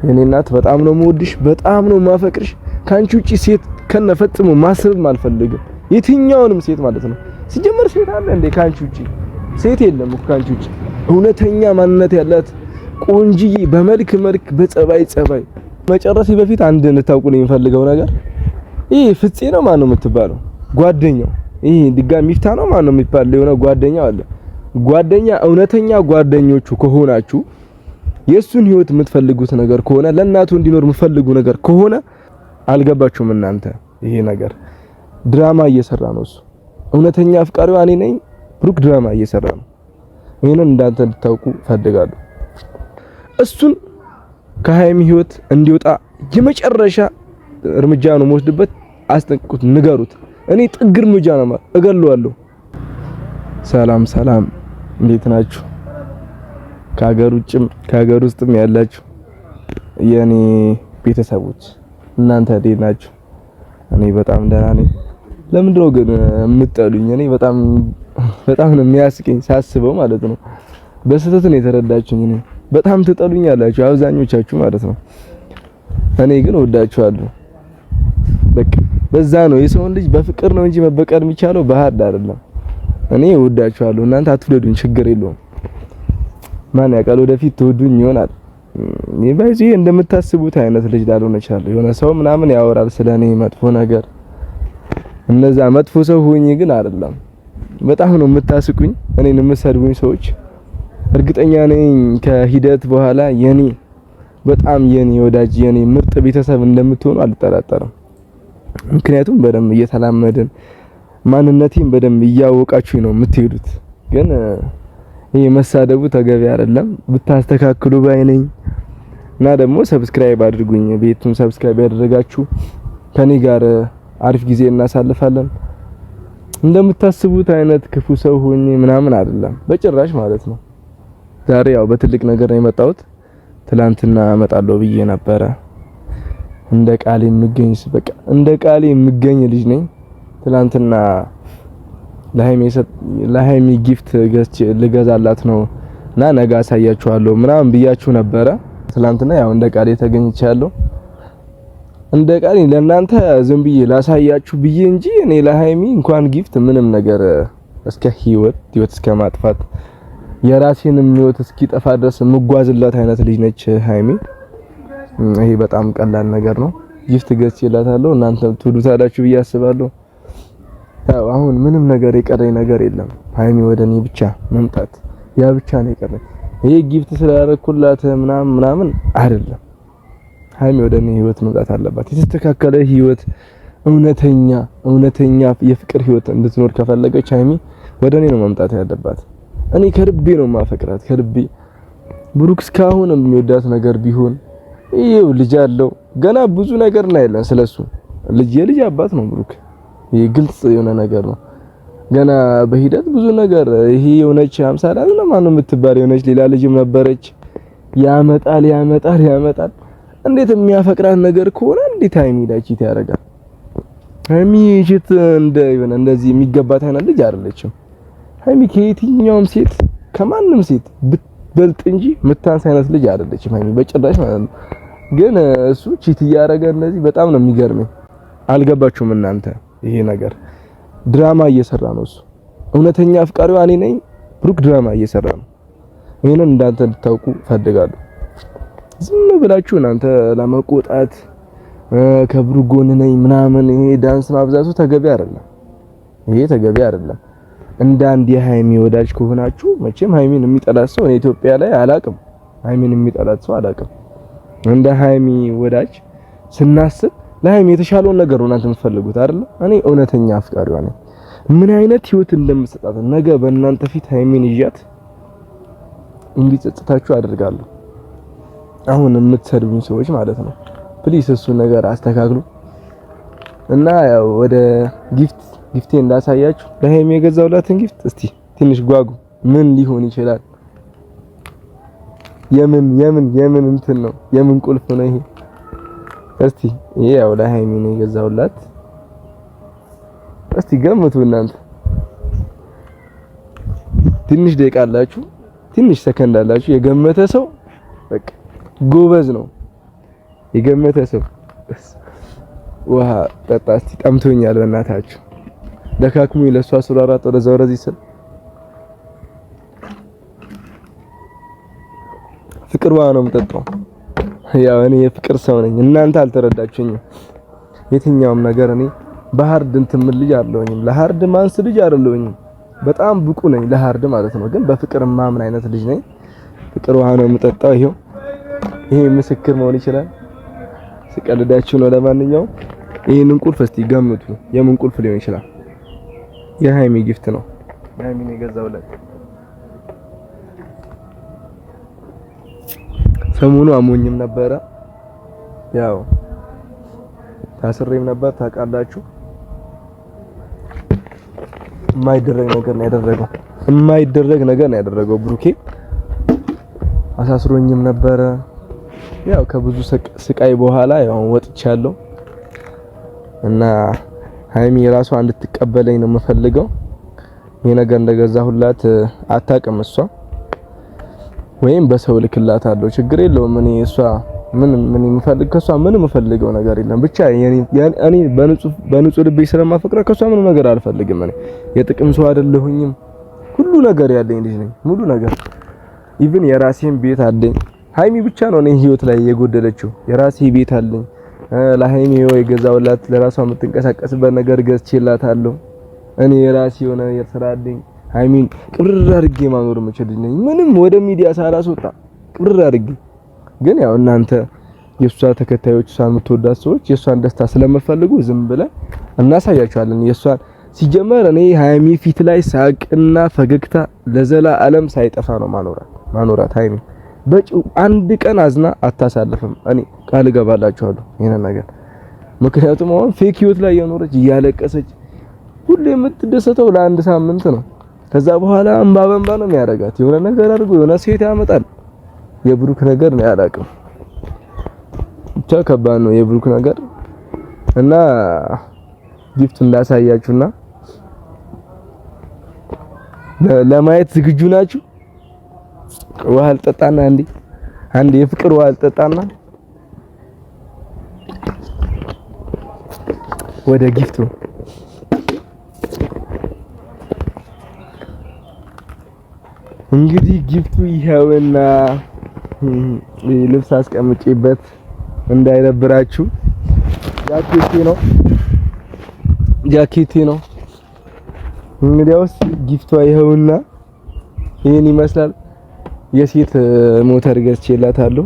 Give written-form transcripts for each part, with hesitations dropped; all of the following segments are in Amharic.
የኔ እናት በጣም ነው የምወድሽ፣ በጣም ነው የማፈቅርሽ። ካንቺ ውጪ ሴት ከነፈጽሞ ማሰብም አልፈልግም፣ የትኛውንም ሴት ማለት ነው። ሲጀመር ሴት አለ እንዴ ካንቺ ውጪ? ሴት የለም እኮ ካንቺ ውጪ። እውነተኛ ማንነት ያላት ቆንጂዬ፣ በመልክ በጸባይ መጨረሴ በፊት አንድ እንድታውቁ ነው የሚፈልገው ነገር፣ ይሄ ፍፄ ነው ማን ነው የምትባለው ጓደኛው፣ ይሄ ድጋሚ ሚፍታ ነው ማን ነው የሚባለው የሆነ ጓደኛው አለ። ጓደኛ እውነተኛ ጓደኞቹ ከሆናችሁ የሱን ህይወት የምትፈልጉት ነገር ከሆነ ለእናቱ እንዲኖር የምትፈልጉ ነገር ከሆነ አልገባችሁም እናንተ። ይሄ ነገር ድራማ እየሰራ ነው እሱ። እውነተኛ አፍቃሪዋ እኔ ነኝ፣ ብሩክ ድራማ እየሰራ ነው። ይሄንን እንዳንተ እንድታውቁ ፈልጋለሁ። እሱን ከሀይሚ ህይወት እንዲወጣ የመጨረሻ እርምጃ ነው የምወስድበት። አስጠንቅቁት፣ ንገሩት። እኔ ጥግ እርምጃ ነው እገለዋለሁ። ሰላም፣ እንዴት ናችሁ? ከሀገር ውጭም ከሀገር ውስጥም ያላችሁ የኔ ቤተሰቦች እናንተ እንዴት ናችሁ? እኔ በጣም ደህና ነኝ። ለምንድነው ግን የምትጠሉኝ? እኔ በጣም ነው የሚያስቀኝ ሳስበው ማለት ነው። በስህተት ነው የተረዳችሁኝ። እኔ በጣም ትጠሉኛላችሁ አብዛኞቻችሁ ማለት ነው። እኔ ግን ወዳችኋለሁ። በቃ በዛ ነው የሰውን ልጅ በፍቅር ነው እንጂ መበቀል የሚቻለው በሀድ አይደለም። እኔ ወዳችኋለሁ፣ እናንተ አትውደዱኝ፣ ችግር የለውም። ማን ያውቃል ወደፊት ትወዱኝ ይሆናል። በዚህ እንደምታስቡት አይነት ልጅ ላልሆነ እችላለሁ። የሆነ ሰው ምናምን ያወራል ስለኔ መጥፎ ነገር፣ እነዛ መጥፎ ሰው ሆኜ ግን አይደለም። በጣም ነው የምታስቁኝ እኔን የምትሰድቡኝ ሰዎች። እርግጠኛ ነኝ ከሂደት በኋላ በጣም የኔ ወዳጅ የኔ ምርጥ ቤተሰብ እንደምትሆኑ አልጠራጠርም። ምክንያቱም በደንብ እየተላመድን ማንነቴን በደንብ እያወቃችሁኝ ነው የምትሄዱት። ግን ይሄ መሳደቡ ተገቢ አይደለም፣ ብታስተካክሉ ባይ ነኝ። እና ደግሞ ሰብስክራይብ አድርጉኝ። ቤቱን ሰብስክራይብ ያደረጋችሁ ከኔ ጋር አሪፍ ጊዜ እናሳልፋለን። እንደምታስቡት አይነት ክፉ ሰው ሆኜ ምናምን አይደለም በጭራሽ ማለት ነው። ዛሬ ያው በትልቅ ነገር ነው የመጣሁት። ትላንትና እመጣለሁ ብዬ ነበረ። እንደ ቃሌ የምገኝ ልጅ ነኝ። ትላንትና ለሃይሚ ጊፍት ልገዛላት ነው እና ነገ አሳያችኋለሁ ምናምን ብያችሁ ነበረ። ትላንትና ያው እንደ ቃሌ ተገኝቻለሁ። እንደ ቃሌ ለእናንተ ዝም ብዬ ላሳያችሁ ብዬ እንጂ እኔ ለሃይሚ እንኳን ጊፍት ምንም ነገር እስከ ህይወት እስከ ማጥፋት የራሴንም ህይወት እስኪጠፋ ድረስ የምጓዝላት አይነት ልጅ ነች ሃይሚ። ይሄ በጣም ቀላል ነገር ነው። ጊፍት ገዝቼላታለሁ፣ እናንተ ትወዱታላችሁ ብዬ አስባለሁ። ያው አሁን ምንም ነገር የቀረኝ ነገር የለም። ሃይሚ ወደኔ ብቻ መምጣት ያ ብቻ ነው የቀረኝ። ይሄ ጊፍት ስላደረኩላት ምናምን አይደለም። ሃይሚ ወደኔ ህይወት መምጣት አለባት። የተስተካከለ ህይወት፣ እውነተኛ የፍቅር ህይወት እንድትኖር ከፈለገች ሃይሚ ወደኔ ነው መምጣት ያለባት። እኔ ከልቤ ነው ማፈቅራት፣ ከልቤ። ብሩክ እስካሁን የሚወዳት ነገር ቢሆን ይሄው ልጅ አለው ገና ብዙ ነገር እናያለን ስለሱ። የልጅ አባት ነው ብሩክ። ይሄ ግልጽ የሆነ ነገር ነው። ገና በሂደት ብዙ ነገር ይሄ የሆነች 50 ላይ ነው ማነው የምትባል የሆነች ሌላ ልጅም ነበረች። ያመጣል። እንዴት የሚያፈቅራት ነገር ከሆነ እንዴት ሃይሚ ዳቺት ያደርጋል? ሃይሚ እቺት እንደዚህ የሚገባት አይነት ልጅ አይደለችም። ሃይሚ ከየትኛውም ሴት ከማንም ሴት ብትበልጥ እንጂ ምታንስ አይነት ልጅ አይደለችም ሃይሚ በጭራሽ ማለት ነው። ግን እሱ ቺት እያደረገ እንደዚህ በጣም ነው የሚገርመኝ። አልገባችሁም እናንተ? ይሄ ነገር ድራማ እየሰራ ነው እሱ። እውነተኛ አፍቃሪዋ እኔ ነኝ፣ ብሩክ ድራማ እየሰራ ነው። ይሄንን እንዳንተ እንድታውቁ ፈልጋለሁ። ዝም ብላችሁ እናንተ ለመቆጣት ከብሩክ ጎን ነኝ ምናምን ይሄ ዳንስ ማብዛቱ ተገቢ አይደለም። እንደ አንድ የሃይሚ ወዳጅ ከሆናችሁ መቼም ሃይሚን የሚጠላት ሰው እኔ ኢትዮጵያ ላይ አላቅም። ሃይሚን የሚጠላት ሰው አላቅም። እንደ ሃይሚ ወዳጅ ስናስብ ለሃይሚ የተሻለውን ነገር ነው እናንተ የምትፈልጉት አይደል? እኔ እውነተኛ አፍቃሪዋ ነኝ። ምን አይነት ህይወት እንደምትሰጣት ነገ በእናንተ ፊት ሃይሚን ይያት እንዲጸጽታችሁ አደርጋለሁ። አሁን የምትሰድቡኝ ሰዎች ማለት ነው፣ ፕሊስ እሱን ነገር አስተካክሉ እና ያው ወደ ጊፍቴ እንዳሳያችሁ ለሃይሚ የገዛውላትን ጊፍት እስቲ ትንሽ ጓጉ። ምን ሊሆን ይችላል? የምን እንትን ነው? የምን ቁልፍ ነው ይሄ? እስቲ ይሄ ያው ለሃይሚ ነው የገዛውላት። እስቲ ገምቱ እናንተ። ትንሽ ደቂቃ አላችሁ፣ ትንሽ ሰከንድ አላችሁ። የገመተ ሰው በቃ ጎበዝ ነው። የገመተ ሰው ውሃ ጠጣ እስቲ ጠምቶኛል በእናታችሁ ደካክሙኝ ለሷ ስራራት ወደዛ ወደዚህ ስል ፍቅር ውሃ ነው የምጠጣው ያው እኔ የፍቅር ሰው ነኝ እናንተ አልተረዳችሁኝም የትኛውም ነገር እኔ በሃርድ እንትን ምን ልጅ አይደለሁኝም ለሃርድ ማንስ ልጅ አይደለሁኝም በጣም ብቁ ነኝ ለሃርድ ማለት ነው ግን በፍቅር ማምን አይነት ልጅ ነኝ ፍቅር ውሃ ነው የምጠጣው ይሄ ምስክር መሆን ይችላል ስቀልዳችሁ ነው ለማንኛውም ይሄንን ቁልፍ እስቲ ገምቱ የምን ቁልፍ ሊሆን ይችላል የሃይሚ ጊፍት ነው ሃይሚ ነው የገዛውላት ሰሞኑ አሞኝም ነበረ ያው ታስሬም ነበር ታውቃላችሁ የማይደረግ ነገር ነው ያደረገው ብሩኬ አሳስሮኝም ነበረ ያው ከብዙ ስቃይ በኋላ ያው ወጥቻለሁ እና ሃይሚ ራሷ እንድትቀበለኝ ነው የምፈልገው ይሄ ነገር እንደገዛሁላት አታውቅም እሷ ወይም በሰው ልክላታለሁ ችግር የለውም እኔ እሷ ምን የምፈልግ ከሷ ምንም የምፈልገው ነገር የለም ብቻ እኔ በንጹህ ልቤ ስለማፈቅራ ከሷ ምንም ነገር አልፈልግም እኔ የጥቅም ሰው አይደለሁኝም ሁሉ ነገር ያለኝ ልጅ ነኝ ሙሉ ነገር ኢቭን የራሴን ቤት አለኝ ሃይሚ ብቻ ነው እኔ ህይወት ላይ የጎደለችው የራሴ ቤት አለኝ ለሃይሚ የገዛውላት ለራሷ የምትንቀሳቀስበት ነገር ገዝቼላታለሁ እኔ የራሴ የሆነ የስራ አለኝ ሃይሚን ቅብር አድርጌ ማኖር የምችል ነኝ ምንም ወደ ሚዲያ ሳላስወጣ ቅብር አድርጌ ግን ያው እናንተ የሷ ተከታዮች ሳምትወዳት ሰዎች የሷን ደስታ ስለምፈልጉ ዝም ብለን እናሳያቸዋለን የሷን ሲጀመር እኔ ሃይሚ ፊት ላይ ሳቅና ፈገግታ ለዘላለም ሳይጠፋ ነው ማኖራት ሃይሚ አንድ ቀን አዝና አታሳልፍም እኔ ቃል ገባላችኋለሁ ይሄን ነገር ምክንያቱም አሁን ፌክ ህይወት ላይ የኖረች እያለቀሰች ሁሌ የምትደሰተው ለአንድ ሳምንት ነው ከዛ በኋላ እንባ ነው የሚያደርጋት የሆነ ነገር አድርጎ የሆነ ሴት ያመጣል የብሩክ ነገር ነው ያላቀም ብቻ ከባድ ነው የብሩክ ነገር እና ጊፍት እንዳሳያችሁና ለማየት ዝግጁ ናችሁ ውሃ አልጠጣና አንዴ የፍቅር ውሃ አልጠጣና ወደ ጊፍቱ እንግዲህ ጊፍቱ ይሄውና ልብስ አስቀምጬበት እንዳይረብራችሁ ጃኬቴ ነው እንግዲያውስ ጊፍቷ ይሄውና ይሄን ይመስላል የሴት ሞተር ገዝቼላታለሁ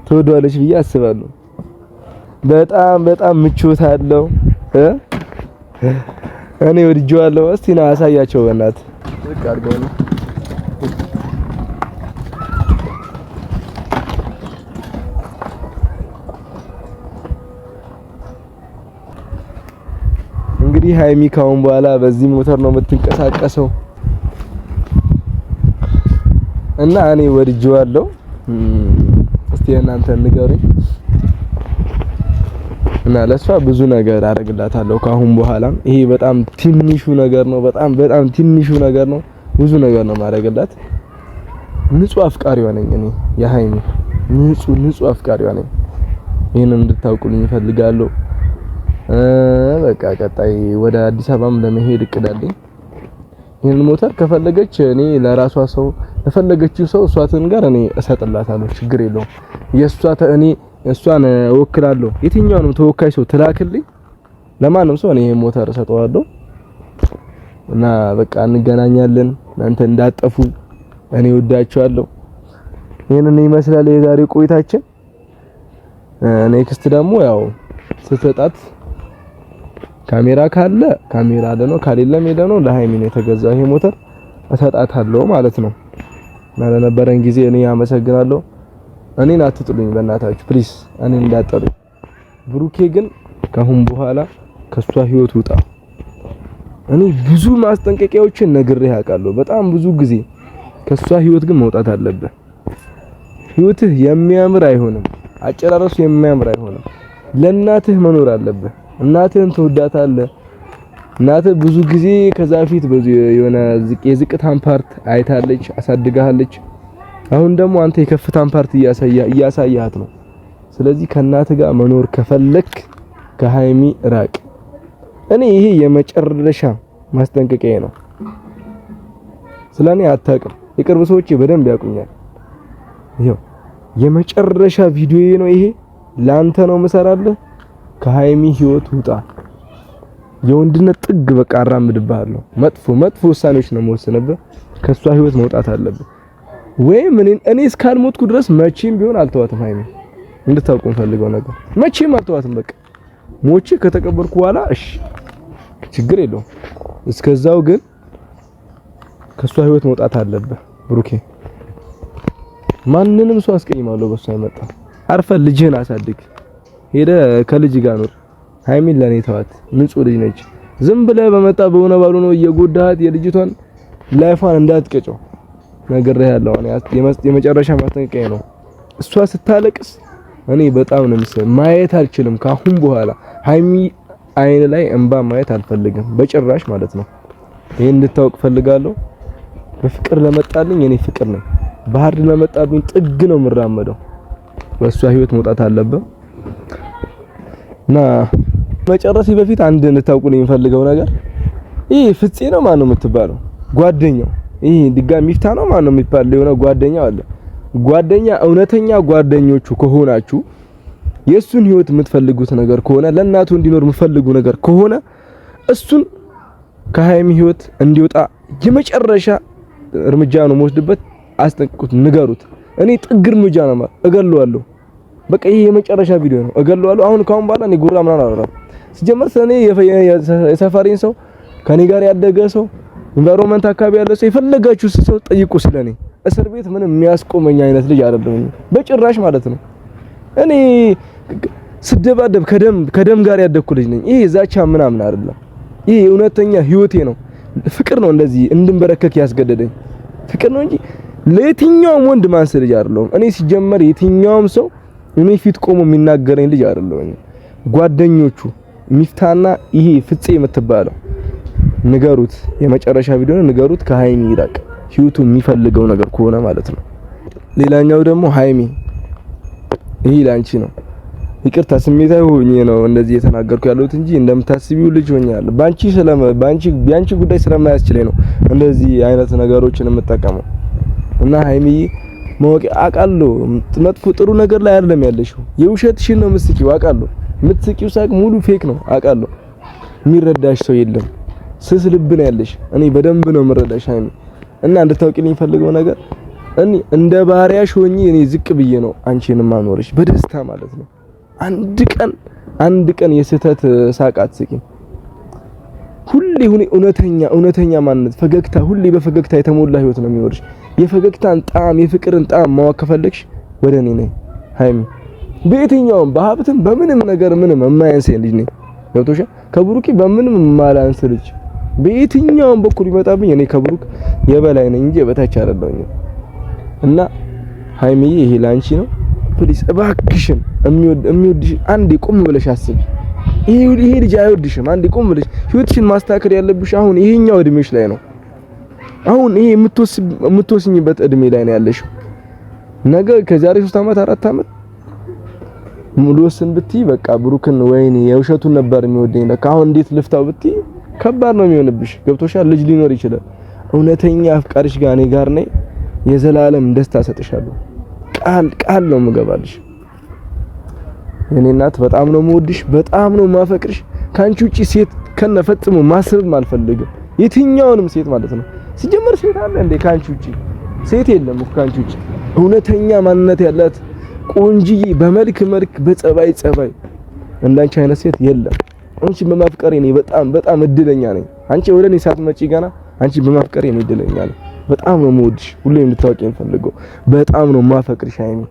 ትወዷለች ብዬ አስባለሁ በጣም ምቾት አለው እኔ ወድጄዋለሁ እስቲ ና አሳያቸው በእናት ልክ አድርገው ነው እንግዲህ ሃይሚ ካሁን በኋላ በዚህ ሞተር ነው የምትንቀሳቀሰው እና እኔ ወድጄዋለሁ እስቲ እናንተ ንገሩኝ እና ለሷ ብዙ ነገር አደርግላታለሁ ካሁን በኋላ ይሄ በጣም ትንሹ ነገር ነው በጣም ትንሹ ነገር ነው ብዙ ነገር ነው ማድረግላት ንጹህ አፍቃሪዋ ነኝ እኔ የሃይሚ ንጹህ አፍቃሪዋ ነኝ ይሄንን እንድታውቁልኝ እፈልጋለሁ በቃ ቀጣይ ወደ አዲስ አበባም ለመሄድ እቅዳለኝ ይሄን ሞተር ከፈለገች እኔ ለራሷ ሰው ለፈለገችው ሰው እሷትን ጋር እኔ እሰጥላታለሁ ችግር የለውም እኔ እሷን እወክላለሁ የትኛውንም ተወካይ ሰው ትላክልኝ ለማንም ሰው እኔ ይሄን ሞተር እሰጠዋለሁ እና በቃ እንገናኛለን እናንተ እንዳጠፉ እኔ ወዳችኋለሁ ይሄንን ይመስላል የዛሬ ቆይታችን ኔክስት ደግሞ ያው ስትሰጣት ካሜራ ካለ ካሜራ አለ ነው ካሌለም ሄደ ነው ለሃይሚ ነው የተገዛው ይሄ ሞተር እሰጣታለሁ ማለት ነው ለነበረን ጊዜ እኔ አመሰግናለሁ እኔን አትጥሉኝ በእናታችሁ ፕሊስ እኔን እንዳጠሩ ብሩኬ ግን ካሁን በኋላ ከሷ ህይወት ውጣ እኔ ብዙ ማስጠንቀቂያዎችን ነግሬህ አውቃለሁ በጣም ብዙ ጊዜ ከሷ ህይወት ግን መውጣት አለብህ ህይወትህ የሚያምር አይሆንም አጨራረሱ የሚያምር አይሆንም ለእናትህ መኖር አለብህ እናትህን ትወዳታለህ እናትህ ብዙ ጊዜ ከዛ ፊት የሆነ የዝቅታን ፓርት አይታለች አሳድጋለች አሁን ደግሞ አንተ የከፍታን ፓርት እያሳያት ነው ስለዚህ ከእናት ጋር መኖር ከፈለክ ከሃይሚ ራቅ። እኔ ይሄ የመጨረሻ ማስጠንቀቂያ ነው። ስለኔ አታውቅም፣ የቅርብ ሰዎች በደንብ ያውቁኛል። ይሄው የመጨረሻ ቪዲዮዬ ነው ይሄ። ላንተ ነው መሰራለህ። ከሃይሚ ህይወት ውጣ። የወንድነት ጥግ በቃ አራምድብሃለሁ። መጥፎ ውሳኔዎች ነው የምወስንብህ። ከሷ ህይወት መውጣት አለብህ። ወይም እኔ እስካልሞትኩ ድረስ መቼም ቢሆን አልተዋትም። ሃይሚ እንድታውቁ ፈልገው ነገር መቼም አልተዋትም። በቃ ሞቼ ከተቀበርኩ በኋላ እሺ ችግር የለውም። እስከዛው ግን ከሷ ህይወት መውጣት አለብህ ብሩኬ። ማንንም ሰው አስቀይማለሁ በሷ አይመጣ። አርፈ ልጅህን አሳድግ። ሄደ ከልጅ ጋር ኑር። ሃይሚን ለኔ ተዋት። ንጹህ ልጅ ነች። ዝም ብለህ በመጣ በሆነ ባሉ ነው እየጎዳሃት የልጅቷን ላይፏን እንዳትቀጨው ነግሬሃለሁ። የመጨረሻ ማስጠንቀቂያ ነው። እሷ ስታለቅስ እኔ በጣም ነው የሚሰማኝ። ማየት አልችልም ካሁን በኋላ ሃይሚ አይን ላይ እንባ ማየት አልፈልግም በጭራሽ ማለት ነው። ይሄን እንድታውቅ ፈልጋለሁ። በፍቅር ለመጣልኝ እኔ ፍቅር ነኝ። ባህር ለመጣብኝ ጥግ ነው የምራመደው። በሷ ህይወት መውጣት አለበት እና መጨረሻ በፊት አንድ እንድታውቁልኝ የምፈልገው ነገር ይሄ ፍፄ ነው ማን ነው የምትባለው ጓደኛው፣ ይሄ ድጋሚ ሚፍታ ነው ማን ነው የሚባለው የሆነ ጓደኛው አለ። ጓደኛ እውነተኛ ጓደኞቹ ከሆናችሁ የሱን ህይወት የምትፈልጉት ነገር ከሆነ ለእናቱ እንዲኖር የምትፈልጉ ነገር ከሆነ እሱን ከሃይሚ ህይወት እንዲወጣ የመጨረሻ እርምጃ ነው የምወስድበት። አስጠንቅቁት፣ ንገሩት። እኔ ጥግ እርምጃ ነው ማለት እገለዋለሁ። በቃ ይሄ የመጨረሻ ቪዲዮ ነው፣ እገለዋለሁ። አሁን ካሁን በኋላ እኔ ጉራ ምናምን አላወራም። ሲጀመር ስለኔ የሰፈሬን ሰው ከኔ ጋር ያደገ ሰው ኢንቫይሮንመንት አካባቢ ያለ ሰው የፈለጋችሁ ሰው ጠይቁ ስለኔ። እስር ቤት ምንም የሚያስቆመኝ አይነት ልጅ አይደለም በጭራሽ ማለት ነው። እኔ ስደባደብ ከደም ጋር ያደኩ ልጅ ነኝ። ይሄ ዛቻ ምናምን አይደለም። ይሄ እውነተኛ ህይወቴ ነው። ፍቅር ነው እንደዚህ እንድንበረከክ ያስገደደኝ ፍቅር ነው እንጂ ለየትኛውም ወንድ ማንስ ልጅ አይደለም። እኔ ሲጀመር የትኛውም ሰው እኔ ፊት ቆሞ የሚናገረኝ ልጅ አይደለም። ጓደኞቹ ሚፍታና ይሄ ፍፄ የምትባለው ንገሩት፣ የመጨረሻ ቪዲዮ ነው ንገሩት። ከሃይሚ ይራቅ ህይወቱ የሚፈልገው ነገር ከሆነ ማለት ነው። ሌላኛው ደግሞ ሃይሚ ይሄ ላንቺ ነው። ይቅርታ ስሜታዊ ሆኜ ነው እንደዚህ የተናገርኩ ያለሁት እንጂ እንደምታስቢው ልጅ ሆኛለሁ። ባንቺ ጉዳይ ስለማያስችለኝ ነው እንደዚህ አይነት ነገሮችን የምጠቀመው። እና ሃይሚዬ ማወቅ አውቃለሁ፣ መጥፎ ጥሩ ነገር ላይ አይደለም ያለሽው። የውሸትሽን ነው የምትስቂው አውቃለሁ። የምትስቂው ሳቅ ሙሉ ፌክ ነው አውቃለሁ። የሚረዳሽ ሰው የለም። ስስ ልብ ነው ያለሽ። እኔ በደንብ ነው የምረዳሽ ሃይሚ። እና እንድታውቂልኝ ፈልገው ነገር እኔ እንደ ባሪያሽ ሆኜ እኔ ዝቅ ብዬ ነው አንቺንም ማኖርሽ በደስታ ማለት ነው። አንድ ቀን የስህተት ሳቅ አትስቂም። ሁሌ እውነተኛ ማንነት ፈገግታ፣ ሁሌ በፈገግታ የተሞላ ህይወት ነው የሚኖርሽ። የፈገግታን ጣዕም የፍቅርን ጣዕም ማወቅ ከፈለግሽ ወደ እኔ ነኝ ሃይሚ። በየትኛውም በሀብትም በምንም ነገር ምንም የማያንሰኝ ልጅ ነኝ። ገብቶሻል? ከብሩክ በምንም የማላንስ ልጅ በየትኛውም በኩል ይመጣብኝ እኔ ከብሩክ የበላይ ነኝ እንጂ በታች አይደለሁም። እና ሃይሚዬ ይሄ ላንቺ ነው። ፕሊስ እባክሽን የሚወድሽ አንዴ ቆም ብለሽ አስቢ። ይሄ ልጅ አይወድሽም። አንዴ ቆም ብለሽ ህይወትሽን ማስተካከል ያለብሽ አሁን ይሄኛው እድሜሽ ላይ ነው። አሁን ይሄ የምትወስኝበት እድሜ ላይ ነው ያለሽው። ነገ ከዛሬ 3 አመት 4 አመት ሙሉ ወስን ብትይ በቃ ብሩክን ወይኔ የውሸቱን ነበር የሚወደኝ ለካ አሁን እንዴት ልፍታው ብትይ ከባድ ነው የሚሆንብሽ። ገብቶሻል? ልጅ ሊኖር ይችላል። እውነተኛ አፍቃሪሽ ጋር እኔ ጋር ነኝ። የዘላለም ደስታ ሰጥሻለሁ። ቃል ነው የምገባልሽ። የኔ እናት በጣም ነው የምወድሽ፣ በጣም ነው የማፈቅርሽ። ካንቺ ውጪ ሴት ከነፈጽሞ ማሰብም አልፈልግም። የትኛውንም ሴት ማለት ነው። ሲጀመር ሴት አለ እንዴ ካንቺ ውጪ? ሴት የለም እኮ ካንቺ ውጪ። እውነተኛ ማንነት ያላት ቆንጂዬ፣ በመልክ በጸባይ እንዳንቺ አይነት ሴት የለም። አንቺ በማፍቀሬ እኔ በጣም እድለኛ ነኝ። አንቺ ወደ እኔ ሳትመጪ ገና አንቺ በማፍቀሬ እኔ እድለኛ ነኝ። በጣም ነው የምወድሽ። ሁሌም እንድታውቂ የምፈልገው በጣም ነው የማፈቅርሽ ሃይሚ።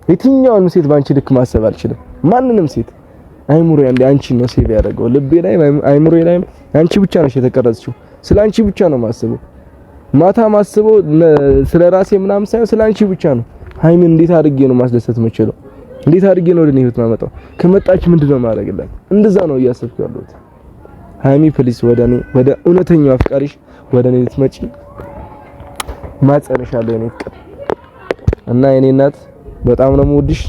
የትኛውንም ሴት ባንቺ ልክ ማሰብ አልችልም። ማንንም ሴት አይምሮዬ አንቺ ነው ሴቭ ያደረገው። ልቤ ላይ አይምሮዬ ላይ አንቺ ብቻ ነሽ የተቀረጽሽው። ስለ አንቺ ብቻ ነው ማስበው። ማታ ማስበው ስለ ራሴ ምናምን ሳይሆን ስለ አንቺ ብቻ ነው። ሃይሚን እንዴት አድርጌ ነው ማስደሰት የምችለው? እንዴት አድርጌ ነው ወደ እኔ ህይወት ማመጣው? ከመጣች ምንድነው ማድረግላት? እንደዛ ነው እያሰብኩ ያለሁት። ሃይሚ ፕሊስ ወደ እውነተኛው አፍቃሪሽ ወደ እኔ ልትመጪ ማጸነሻለሁ የኔ ፍቅር። እና የኔ እናት በጣም ነው የምወድሽ።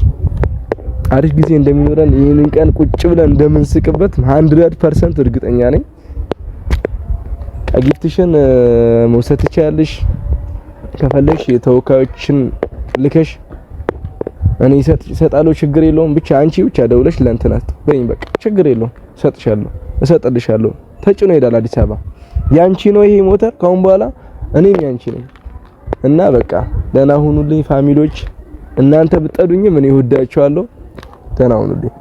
አሪፍ ጊዜ እንደሚኖረን ይሄንን ቀን ቁጭ ብለን እንደምንስቅበት 100% እርግጠኛ ነኝ። ጊፍትሽን መውሰድ ትችያለሽ። ከፈለሽ የተወካዮችን ልከሽ እኔ እሰጣለሁ፣ ችግር የለውም። ብቻ አንቺ ብቻ ደውለሽ ለእንትናት በይኝ፣ በቃ ችግር የለውም። እሰጥልሻለሁ። ተጭኖ ሄዳል አዲስ አበባ። ያንቺ ነው ይሄ ሞተር ካሁን በኋላ እኔም ያንቺ ነኝ። እና በቃ ደህና ሁኑልኝ ፋሚሊዎች። እናንተ ብትጠዱኝም እኔ እወዳችኋለሁ። ደህና ሁኑልኝ።